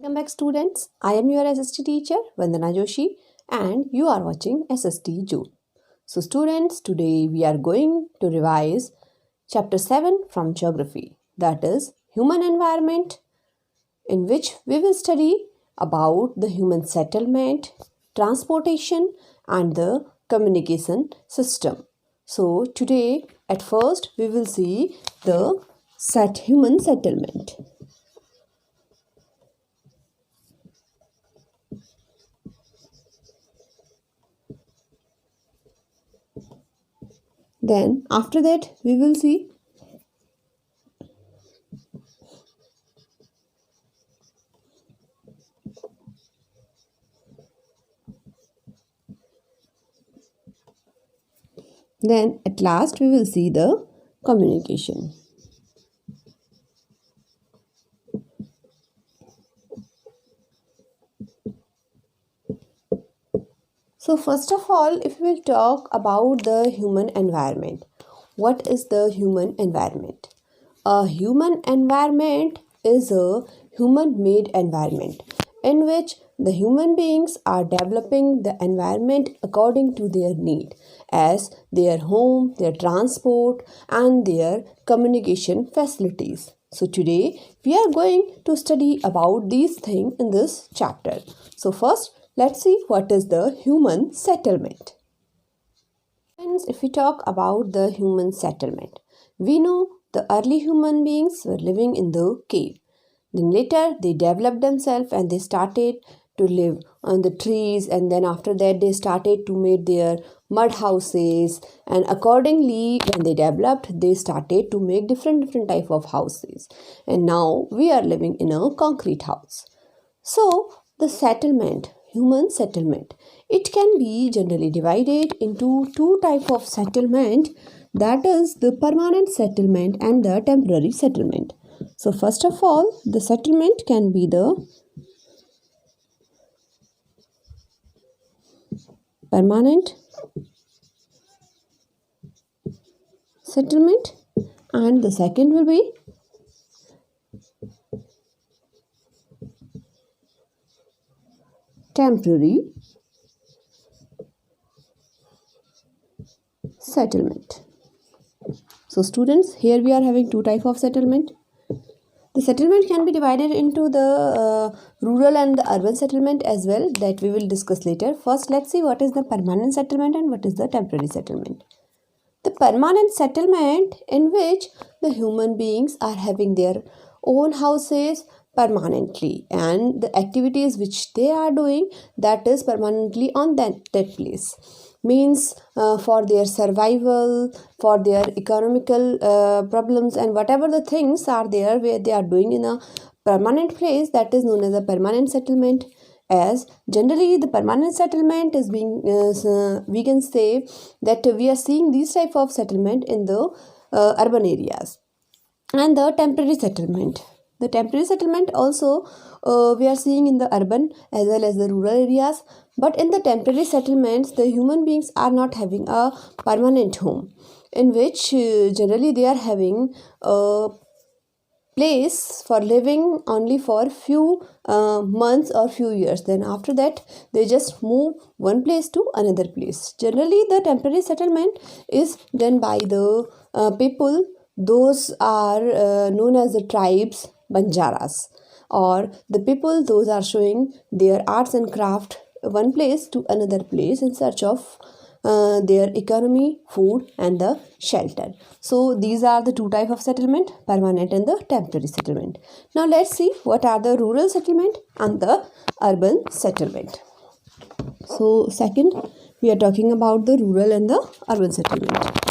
Welcome back students. I am your SST teacher Vandana Joshi and you are watching SST June. So students, today we are going to revise chapter 7 from geography, that is human environment, in which we will study about the human settlement, transportation and the communication system. So today at first we will see the human settlement. Then after that we will see then at last we will see the communication. So first of all, if we will talk about the human environment, what is the human environment? A human environment is a human-made environment in which the human beings are developing the environment according to their need, as their home, their transport and their communication facilities. So today we are going to study about these things in this chapter. So first, let's see what is the human settlement. Friends, if we talk about the human settlement, we know the early human beings were living in the cave. Then later they developed themselves and they started to live on the trees, and then after that they started to make their mud houses, and accordingly when they developed they started to make different type of houses, and now we are living in a concrete house. So the settlement, human settlement, it can be generally divided into two types of settlement, that is the permanent settlement and the temporary settlement. So first of all, the settlement can be the permanent settlement and the second will be temporary settlement. So students, here we are having two types of settlement. The settlement can be divided into the rural and the urban settlement as well, that we will discuss later. First, let's see what is the permanent settlement and what is the temporary settlement. The permanent settlement, in which the human beings are having their own houses permanently, and the activities which they are doing, that is permanently on that place, means for their survival, for their economical problems and whatever the things are there where they are doing in a permanent place, that is known as a permanent settlement. As generally the permanent settlement is being we can say that we are seeing these type of settlement in the urban areas. And the temporary settlement, the temporary settlement also we are seeing in the urban as well as the rural areas, but in the temporary settlements the human beings are not having a permanent home, in which generally they are having a place for living only for few months or few years. Then after that they just move one place to another place. Generally the temporary settlement is done by the people, those are known as the tribes, Banjaras, or the people those are showing their arts and craft one place to another place in search of their economy, food and the shelter. So these are the two types of settlement, permanent and the temporary settlement. Now let's see what are the rural settlement and the urban settlement. So second, we are talking about the rural and the urban settlement.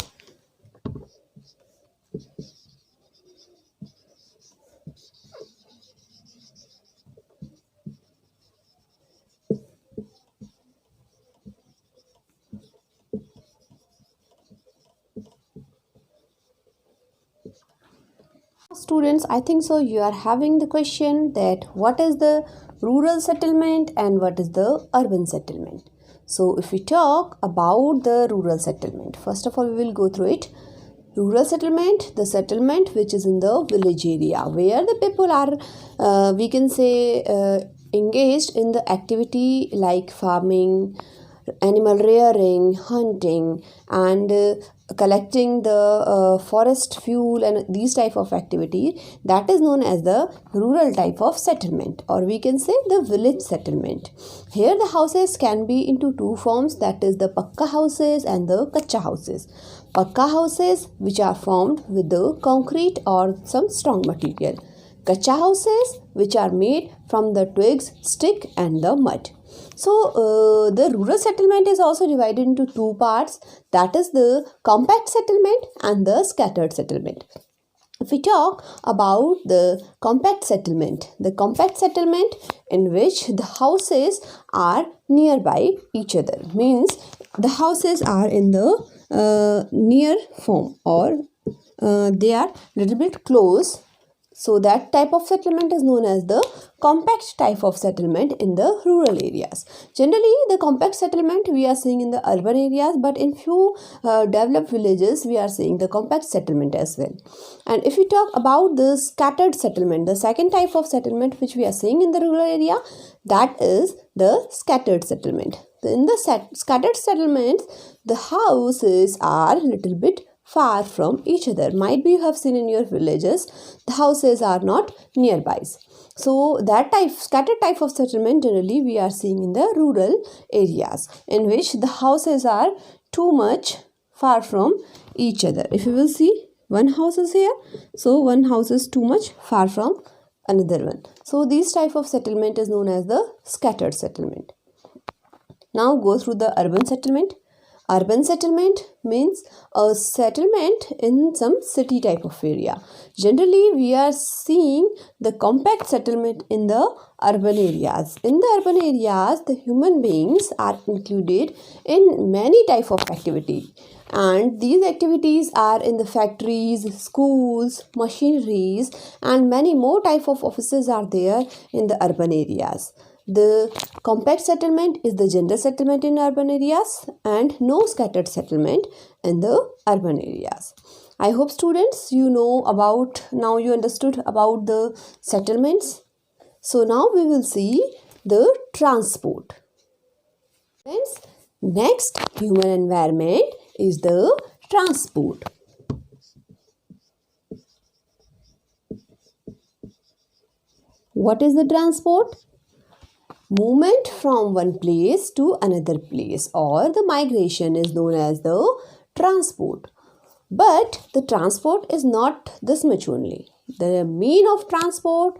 Students, I think so you are having the question that what is the rural settlement and what is the urban settlement. So if we talk about the rural settlement, first of all we will go through it. Rural settlement, the settlement which is in the village area, where the people are, we can say, engaged in the activity like farming, animal rearing, hunting, and collecting the forest fuel and these type of activity. That is known as the rural type of settlement, or we can say the village settlement. Here the houses can be into two forms, that is the pakka houses and the kacha houses. Pakka houses which are formed with the concrete or some strong material. Kacha houses which are made from the twigs, stick and the mud. So the rural settlement is also divided into two parts, that is the compact settlement and the scattered settlement. If we talk about the compact settlement in which the houses are nearby each other, means the houses are in the near form, or they are little bit close. So that type of settlement is known as the compact type of settlement in the rural areas. Generally, the compact settlement we are seeing in the urban areas, but in few developed villages we are seeing the compact settlement as well. And if we talk about the scattered settlement, the second type of settlement which we are seeing in the rural area, that is the scattered settlement. In the scattered settlements, the houses are little bit far from each other. Might be you have seen in your villages the houses are not nearby. So that scattered type of settlement generally we are seeing in the rural areas, in which the houses are too much far from each other. If you will see, one house is here, so one house is too much far from another one. So this type of settlement is known as the scattered settlement. Now go through the urban settlement. Urban settlement means a settlement in some city type of area. Generally, we are seeing the compact settlement in the urban areas. In the urban areas, the human beings are included in many type of activity. And these activities are in the factories, schools, machineries, and many more type of offices are there in the urban areas. The compact settlement is the general settlement in urban areas and no scattered settlement in the urban areas. I hope students you understood about the settlements. So now we will see the transport. Friends, next human environment is the transport. What is the transport? Movement from one place to another place, or the migration is known as the transport. But the transport is not this much only. The mean of transport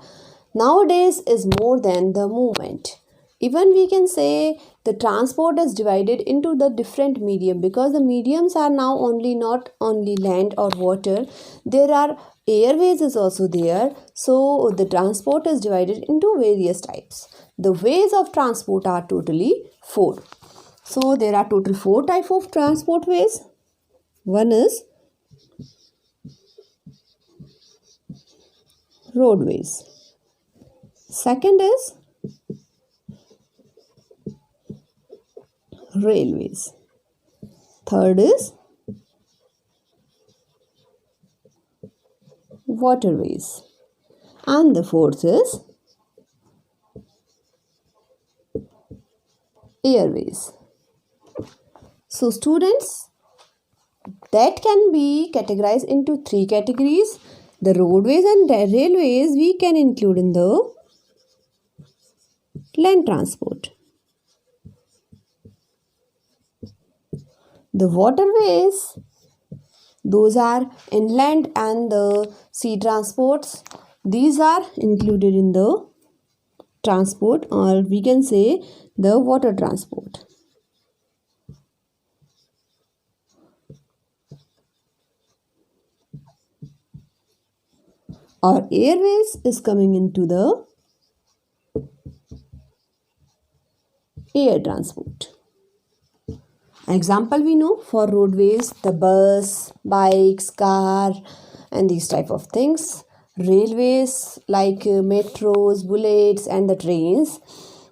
nowadays is more than the movement. Even we can say the transport is divided into the different medium, because the mediums are now not only land or water, there are airways is also there. So the transport is divided into various types. The ways of transport are totally 4. So there are total 4 types of transport ways. One is roadways. Second is railways. Third is waterways. And the fourth is airways. So students, that can be categorized into 3 categories. The roadways and the railways we can include in the land transport. The waterways, those are inland and the sea transports. These are included in the transport, or we can say the water transport. Or airways is coming into the air transport. Example we know for roadways, the bus, bikes, car and these type of things. Railways like metros, bullets and the trains.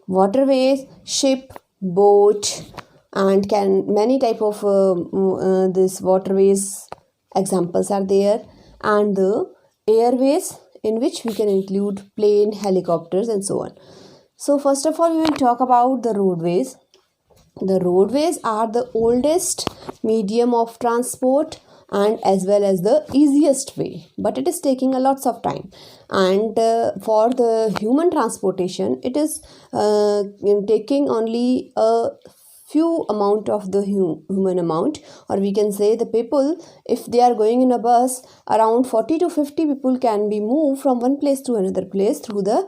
Waterways, ship, boat, and many type of this waterways examples are there, and the airways, in which we can include plane, helicopters, and so on. So first of all, we will talk about the roadways. The roadways are the oldest medium of transport and as well as the easiest way, but it is taking a lots of time, and for the human transportation it is taking only a few amount of the human amount, or we can say the people, if they are going in a bus, around 40 to 50 people can be moved from one place to another place through the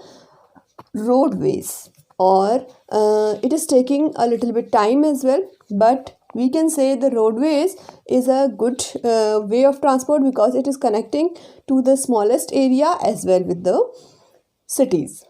roadways, or it is taking a little bit time as well, but we can say the roadways is a good way of transport because it is connecting to the smallest area as well with the cities.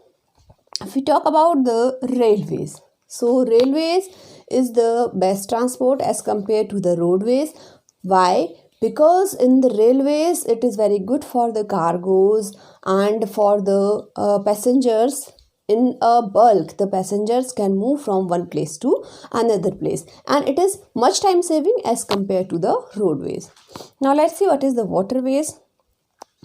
If we talk about the railways, so railways is the best transport as compared to the roadways. Why? Because in the railways it is very good for the cargoes and for the passengers. In a bulk, the passengers can move from one place to another place, and it is much time saving as compared to the roadways. Now let's see what is the waterways.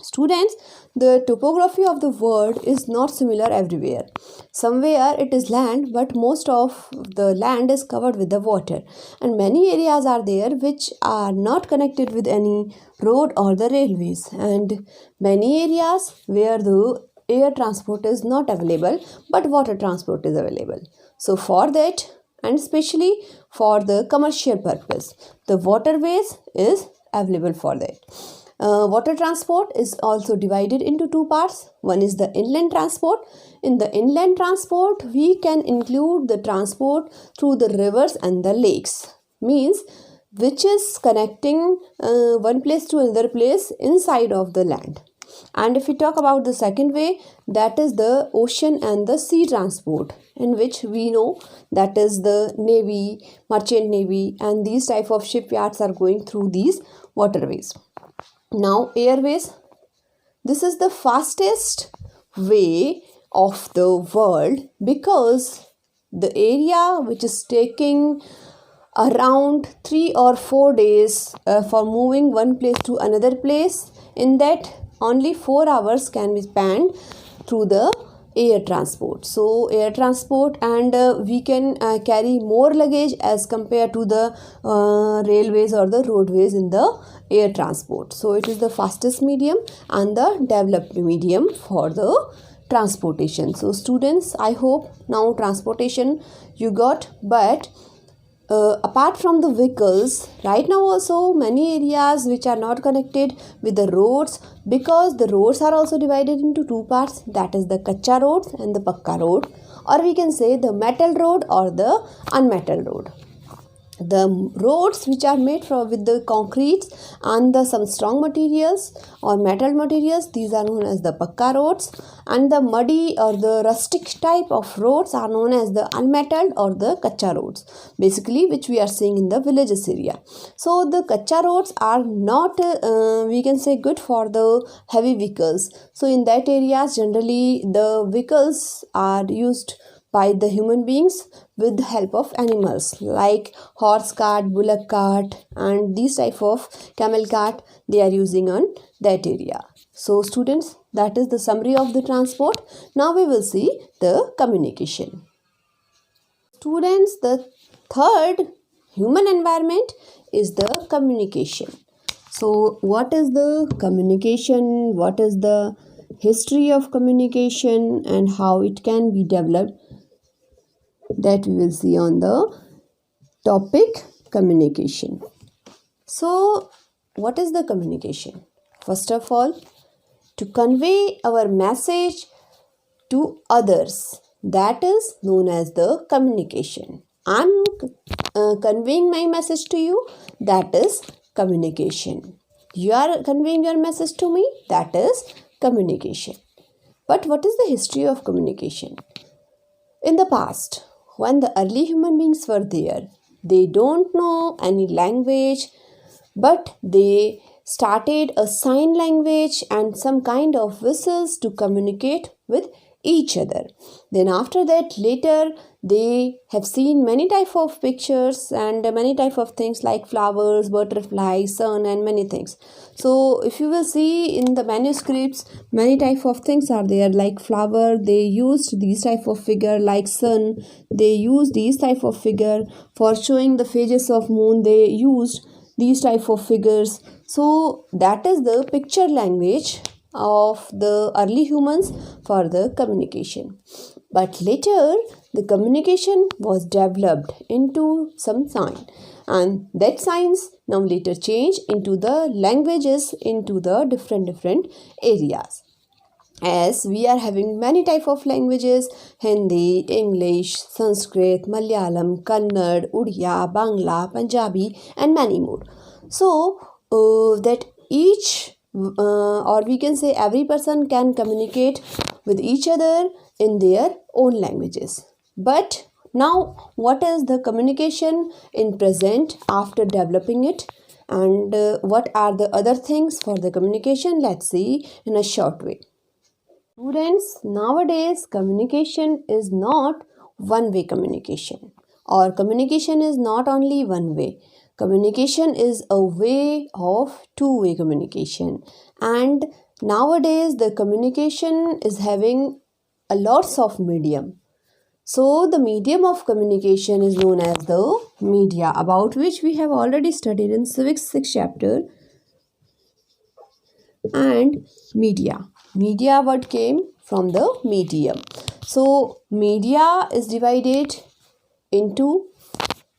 Students, the topography of the world is not similar everywhere. Somewhere it is land, but most of the land is covered with the water, and many areas are there which are not connected with any road or the railways, and many areas where the air transport is not available but water transport is available. So for that, and especially for the commercial purpose, the waterways is available for that. Water transport is also divided into two parts. One is the inland transport. In the inland transport, we can include the transport through the rivers and the lakes, means which is connecting one place to another place inside of the land. And if we talk about the second way, that is the ocean and the sea transport, in which we know that is the navy, merchant navy, and these type of shipyards are going through these waterways. Now airways, this is the fastest way of the world because the area which is taking around 3 or 4 days for moving one place to another place, in that only 4 hours can be spent through the air transport. So air transport, and we can carry more luggage as compared to the railways or the roadways in the air transport. So it is the fastest medium and the developed medium for the transportation. So students, I hope now transportation you got, but apart from the vehicles, right now also many areas which are not connected with the roads, because the roads are also divided into two parts, that is the kacha roads and the pakka road, or we can say the metal road or the unmetal road. The roads which are made with the concretes and some strong materials or metal materials, these are known as the pakka roads, and the muddy or the rustic type of roads are known as the unmetalled or the kacha roads, basically which we are seeing in the villages area. So the kacha roads are not we can say good for the heavy vehicles. So in that areas generally the vehicles are used by the human beings with the help of animals like horse cart, bullock cart, and these type of camel cart they are using on that area. So students, that is the summary of the transport. Now we will see the communication. Students, the third human environment is the communication. So what is the communication? What is the history of communication and how it can be developed? That we will see on the topic communication. So what is the communication? First of all, to convey our message to others, that is known as the communication. I am conveying my message to you, that is communication. You are conveying your message to me, that is communication. But what is the history of communication? In the past, when the early human beings were there, they don't know any language, but they started a sign language and some kind of whistles to communicate with each other. Then after that, later they have seen many type of pictures and many type of things like flowers, butterflies, sun, and many things. So if you will see in the manuscripts, many type of things are there, like flower they used these type of figure, like sun they used these type of figure, for showing the phases of moon they used these type of figures. So that is the picture language of the early humans for the communication. But later the communication was developed into some sign, and that signs now later changed into the languages, into the different areas. As we are having many type of languages: Hindi, English, Sanskrit, Malayalam, Kannada, Odia, Bangla, Punjabi, and many more. So that each or we can say every person can communicate with each other in their own languages. But now what is the communication in present after developing it, and what are the other things for the communication? Let's see in a short way. Students, nowadays communication is not one-way communication, or communication is not only one way. Communication is a way of two-way communication, and nowadays the communication is having a lots of medium. So the medium of communication is known as the media, about which we have already studied in civics 6th chapter. And media word came from the medium. So media is divided into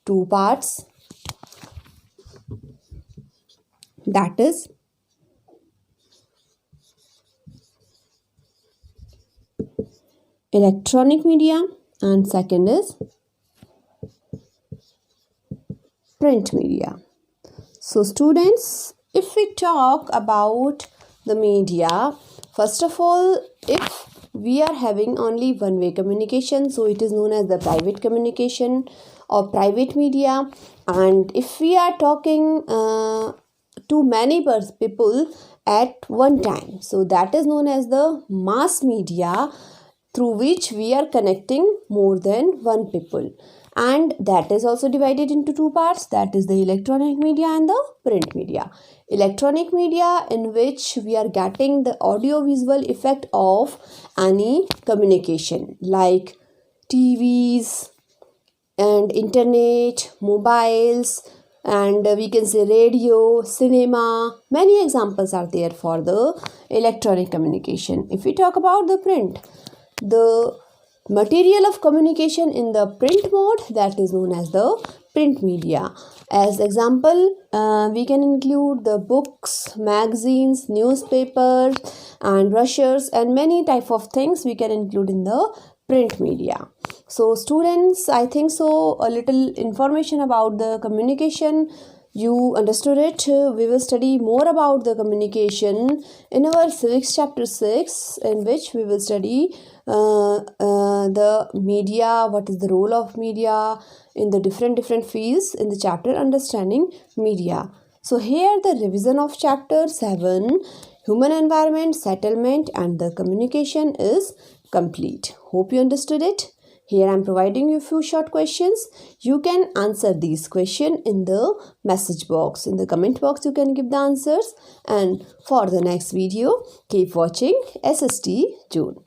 two parts, that is electronic media, and second is print media. So students, if we talk about the media, first of all, if we are having only one way communication, so it is known as the private communication or private media. And if we are talking to many people at one time, so that is known as the mass media, through which we are connecting more than one people. And that is also divided into two parts, that is the electronic media and the print media. Electronic media, in which we are getting the audio visual effect of any communication, like TVs and internet, mobiles, and we can say radio, cinema. Many examples are there for the electronic communication. If we talk about the print, the material of communication in the print mode, that is known as the print media. As example, we can include the books, magazines, newspapers, and brochures, and many type of things we can include in the print media. So students, I think so a little information about the communication you understood it. We will study more about the communication in our civics chapter 6, in which we will study the media, what is the role of media in the different fields in the chapter understanding media. So here the revision of chapter 7, human environment, settlement, and the communication is complete. Hope you understood it. Here I am providing you a few short questions. You can answer these questions in the message box. In the comment box, you can give the answers. And for the next video, keep watching SST June.